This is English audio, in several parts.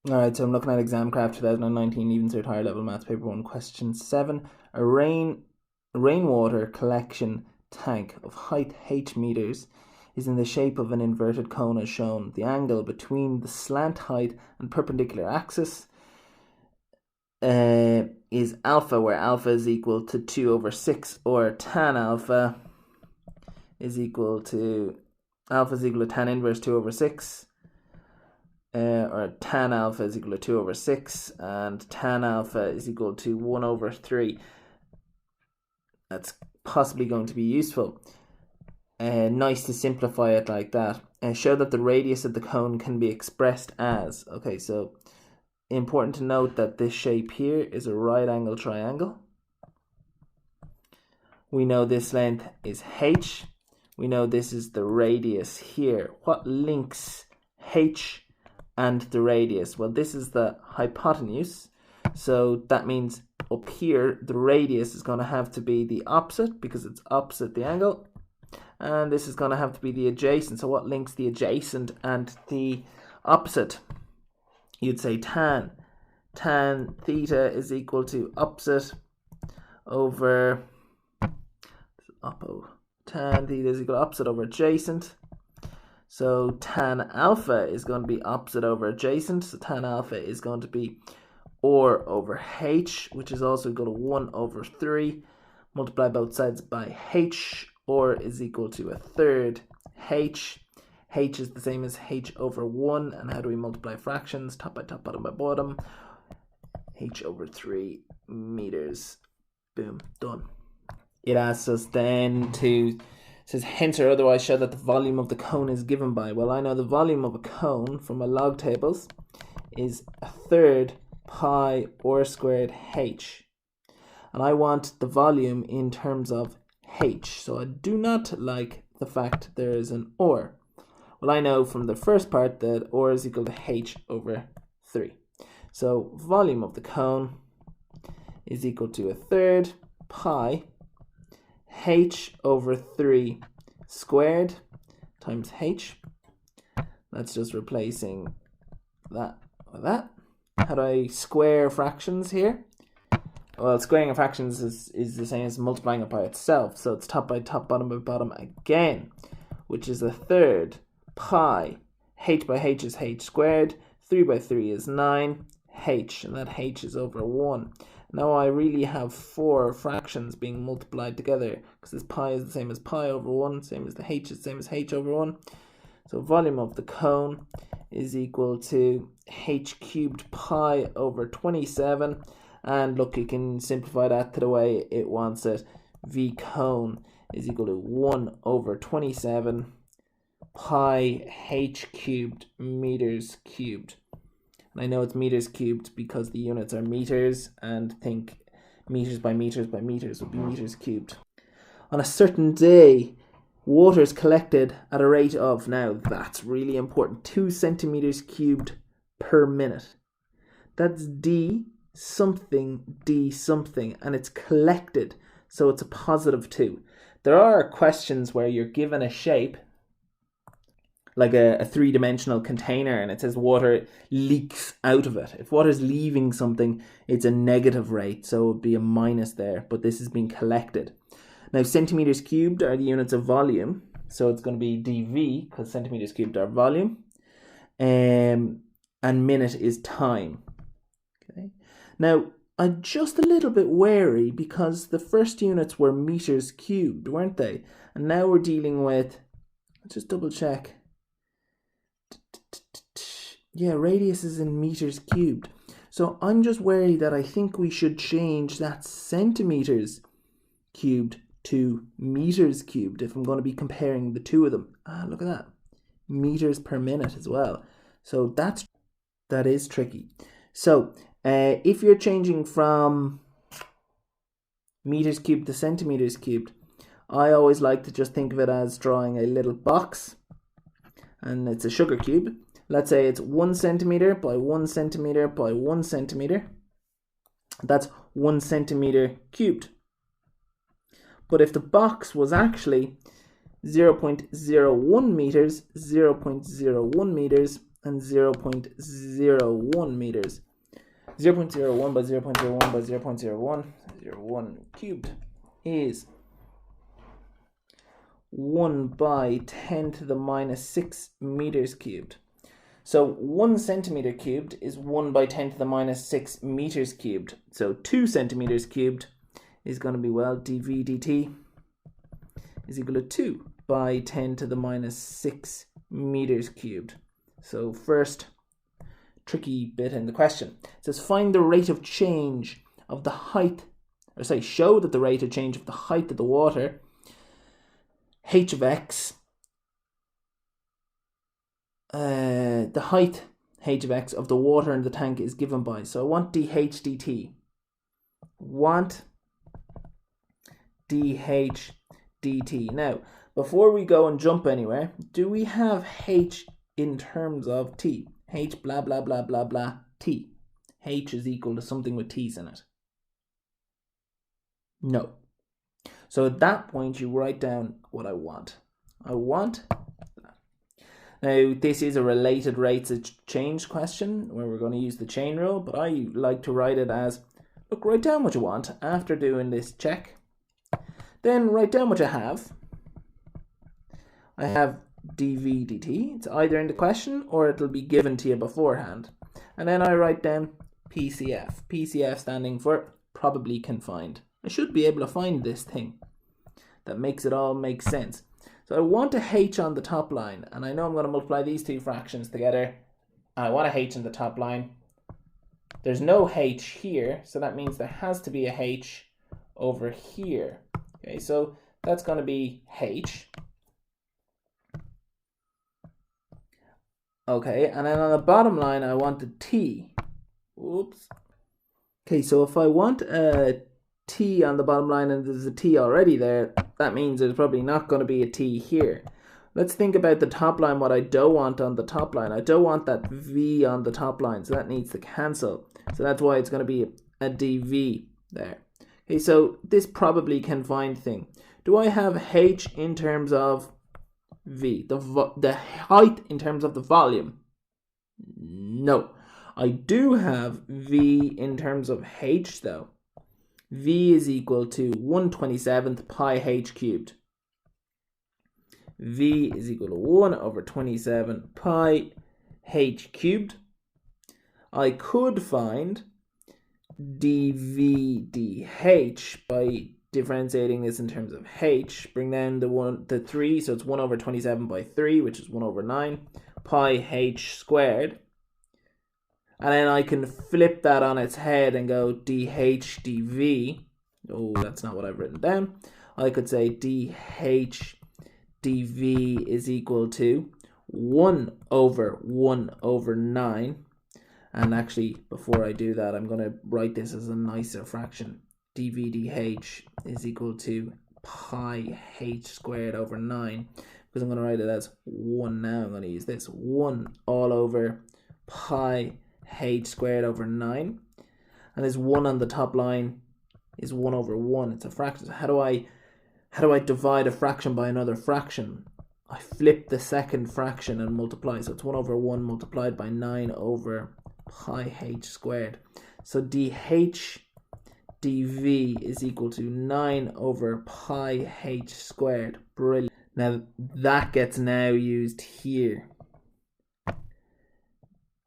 Alright, so I'm looking at ExamCraft 2019 Even Cert Higher Level Maths Paper 1, Question 7. A rainwater collection tank of height h meters is in the shape of an inverted cone as shown. The angle between the slant height and perpendicular axis is alpha, where alpha is equal to 2 over 6, or tan alpha is equal to tan inverse 2 over 6. Or tan alpha is equal to 2 over 6, and tan alpha is equal to 1 over 3. That's possibly going to be useful. Nice to simplify it like that. Show that the radius of the cone can be expressed as. Okay, so important to note that this shape here is a right angle triangle. We know this length is h. We know this is the radius here. What links h and the radius? Well, this is the hypotenuse, so that means up here the radius is going to have to be the opposite because it's opposite the angle, and this is going to have to be the adjacent. So what links the adjacent and the opposite? You'd say tan theta is equal to opposite over tan theta is equal to opposite over adjacent. So tan alpha is going to be opposite over adjacent. So tan alpha is going to be or over h, which is also equal to 1 over 3. Multiply both sides by h, or is equal to a third h. H is the same as h over 1. And how do we multiply fractions? Top by top, bottom by bottom. H over 3 meters. Boom, done. It asks us then to... says hence or otherwise show that the volume of the cone is given by. Well, I know the volume of a cone from my log tables is a third pi r squared h, and I want the volume in terms of h, so I do not like the fact there is an or. Well, I know from the first part that or is equal to h over 3, so volume of the cone is equal to a third pi h over 3 squared times h. That's just replacing that with that. How do I square fractions here? Well, squaring of fractions is the same as multiplying it by itself. So it's top by top, bottom by bottom again, which is a third pi. H by h is h squared. 3 by 3 is 9 h, and that h is over 1. Now I really have 4 fractions being multiplied together because this pi is the same as pi over 1, same as the h is the same as h over 1. So volume of the cone is equal to h cubed pi over 27. And look, you can simplify that to the way it wants it. V cone is equal to 1 over 27 pi h cubed meters cubed. And I know it's meters cubed because the units are meters, and think meters by meters by meters would be meters cubed. On a certain day, water is collected at a rate of, now that's really important, 2 centimeters cubed per minute. That's d something, and it's collected, so it's a positive 2. There are questions where you're given a shape, like a three-dimensional container, and it says water leaks out of it. If water's leaving something, it's a negative rate, so it would be a minus there, but this is being collected. Now, centimeters cubed are the units of volume, so it's going to be dV, because centimeters cubed are volume, and minute is time. Okay. Now, I'm just a little bit wary because the first units were meters cubed, weren't they? And now we're dealing with, let's just double check. Yeah, radius is in meters cubed. So I'm just worried that I think we should change that centimeters cubed to meters cubed if I'm going to be comparing the two of them. Look at that. Meters per minute as well. So that is tricky. So if you're changing from meters cubed to centimeters cubed, I always like to just think of it as drawing a little box, and it's a sugar cube. Let's say it's 1 centimeter by 1 centimeter by 1 centimeter. That's 1 centimeter cubed. But if the box was actually 0.01 meters, 0.01 meters, and 0.01 meters. 0.01 by 0.01 by 0.01, 0.1 cubed is 1 by 10 to the minus 6 meters cubed. So 1 centimeter cubed is 1 by 10 to the minus 6 meters cubed. So 2 centimeters cubed is going to be, well, dv dt is equal to 2 by 10 to the minus 6 meters cubed. So first tricky bit in the question. It says find the rate of change of the height, or say show that the rate of change of the height of the water, h of x, the height h of x of the water in the tank is given by. So I want dh dt. Want dh dt. Now, before we go and jump anywhere, do we have h in terms of t? H blah blah blah blah blah t. H is equal to something with t's in it. No. So at that point you write down what I want. I want that. Now this is a related rates of change question where we're going to use the chain rule, but I like to write it as, look, write down what you want after doing this check. Then write down what you have. I have dv dt. It's either in the question or it'll be given to you beforehand. And then I write down PCF. PCF standing for probably can find. I should be able to find this thing that makes it all make sense. So I want a h on the top line, and I know I'm going to multiply these two fractions together. I want a h on the top line. There's no h here, so that means there has to be a h over here. Okay, so that's going to be h. Okay, and then on the bottom line, I want the t. Oops. Okay, so if I want a t on the bottom line and there's a t already there, that means there's probably not going to be a t here. Let's think about the top line, what I don't want on the top line. I don't want that v on the top line, so that needs to cancel. So that's why it's going to be a dv there. Okay, so this probably can find thing. Do I have h in terms of v, the height in terms of the volume? No. I do have v in terms of h though. V is equal to 1/27th pi h cubed. V is equal to 1/27 pi h cubed. I could find dv dh by differentiating this in terms of h. Bring down the 3, so it's 1/27 by 3, which is 1/9 pi h squared. And then I can flip that on its head and go dh dv. Oh, that's not what I've written down. I could say dh dv is equal to 1/1/9. And actually, before I do that, I'm going to write this as a nicer fraction. dv dh is equal to pi h squared over 9. Because I'm going to write it as 1 now. I'm going to use this. 1 all over pi h squared over 9, and this 1 on the top line is 1/1. It's a fraction. So how do I divide a fraction by another fraction? I flip the second fraction and multiply. So it's 1/1 multiplied by 9 over pi h squared. So dh dv is equal to 9 over pi h squared. Brilliant. Now that gets now used here.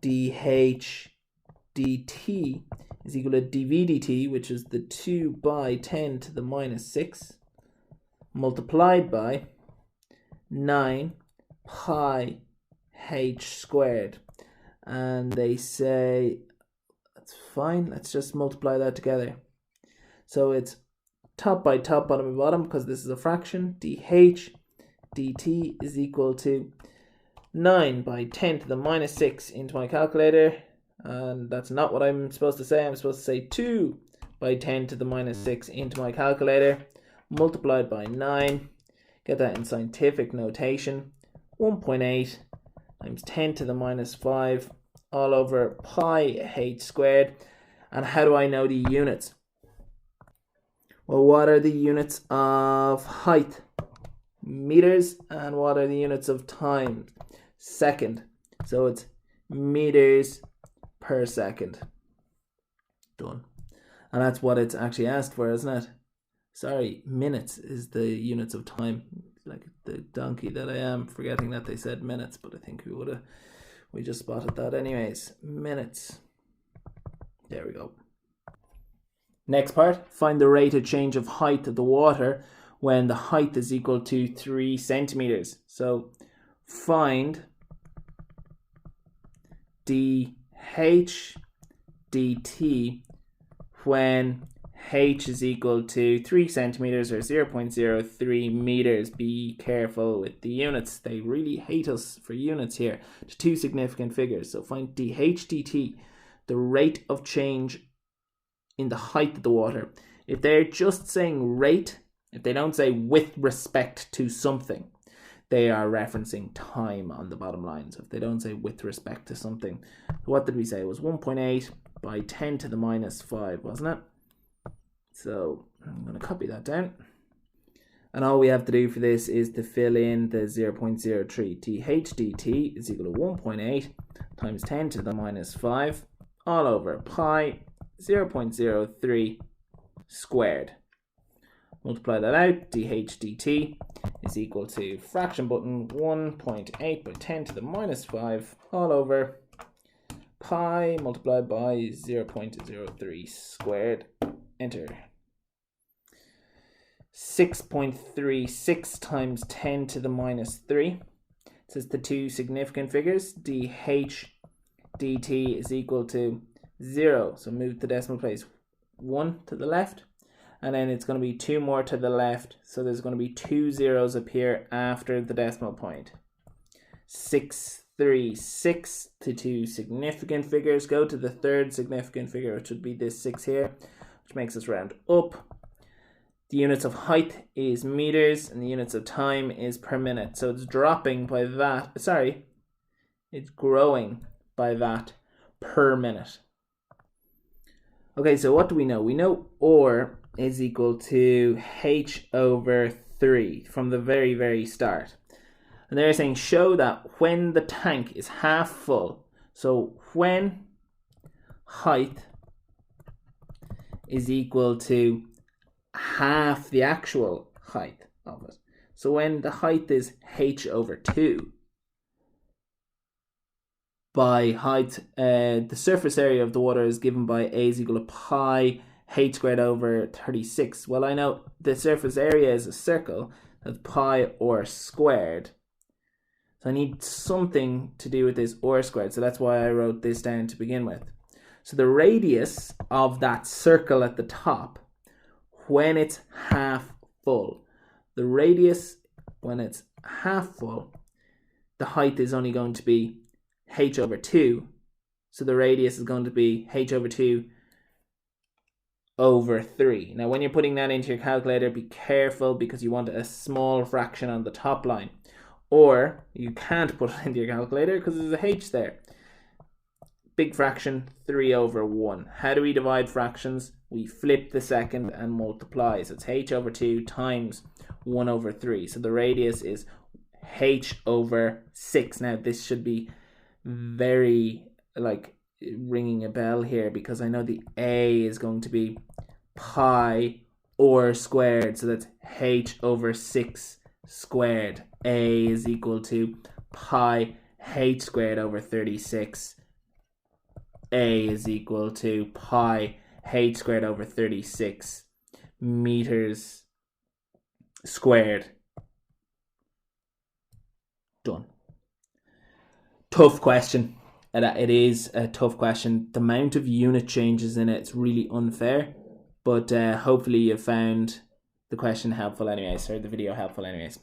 dh dt is equal to dv dt, which is the 2 by 10 to the minus 6, multiplied by 9 pi h squared. And they say, that's fine, let's just multiply that together. So it's top by top, bottom by bottom, because this is a fraction. dh dt is equal to 9 by 10 to the minus 6 into my calculator, and that's not what I'm supposed to say. I'm supposed to say 2 by 10 to the minus 6 into my calculator, multiplied by 9. Get that in scientific notation. 1.8 times 10 to the minus 5 all over pi h squared. And how do I know the units? Well, what are the units of height? Meters. And what are the units of time? Second. So it's meters per second. Done. And that's what it's actually asked for, isn't it? Sorry, minutes is the units of time. Like the donkey that I am, forgetting that they said minutes, but I think we just spotted that anyways. Minutes. There we go. Next part, find the rate of change of height of the water when the height is equal to 3 centimeters. So find dh dt when h is equal to 3 centimeters or 0.03 meters. Be careful with the units. They really hate us for units here. To two significant figures. So find dh dt, the rate of change in the height of the water. If they're just saying rate, if they don't say with respect to something, they are referencing time on the bottom line. So if they don't say with respect to something, what did we say? It was 1.8 by 10 to the minus 5, wasn't it? So I'm going to copy that down. And all we have to do for this is to fill in the 0.03. dh dt is equal to 1.8 times 10 to the minus 5 all over pi 0.03 squared. Multiply that out, dh dt is equal to fraction button 1.8 by 10 to the minus 5 all over pi multiplied by 0.03 squared. Enter. 6.36 times 10 to the minus 3. It says the two significant figures, dh dt is equal to 0. So move the decimal place 1 to the left. And then it's going to be 2 more to the left. So there's going to be 2 zeros appear after the decimal point. 636 to two significant figures. Go to the third significant figure, which would be this 6 here, which makes us round up. The units of height is meters, and the units of time is per minute. So it's dropping by that. Sorry, it's growing by that per minute. Okay, so what do we know? We know or is equal to h over 3 from the very, very start. And they're saying show that when the tank is half full, so when height is equal to half the actual height of it. So when the height is h over 2, by height, the surface area of the water is given by a is equal to pi h squared over 36. Well, I know the surface area is a circle, that's pi or squared. So I need something to do with this or squared, so that's why I wrote this down to begin with. So the radius of that circle at the top, when it's half full, the radius when it's half full, the height is only going to be h over 2. So the radius is going to be h over 2 over 3. Now when you're putting that into your calculator, be careful because you want a small fraction on the top line. Or you can't put it into your calculator because there's a h there. Big fraction, 3 over 1. How do we divide fractions? We flip the second and multiply. So it's h over 2 times 1 over 3. So the radius is h over 6. Now this should be very like ringing a bell here because I know the a is going to be pi or squared. So that's h over 6 squared. A is equal to pi h squared over 36. A is equal to pi h squared over 36 meters squared. Done. Tough question. It is a tough question. The amount of unit changes in it's really unfair, but hopefully you found the question helpful anyways, or the video helpful anyways.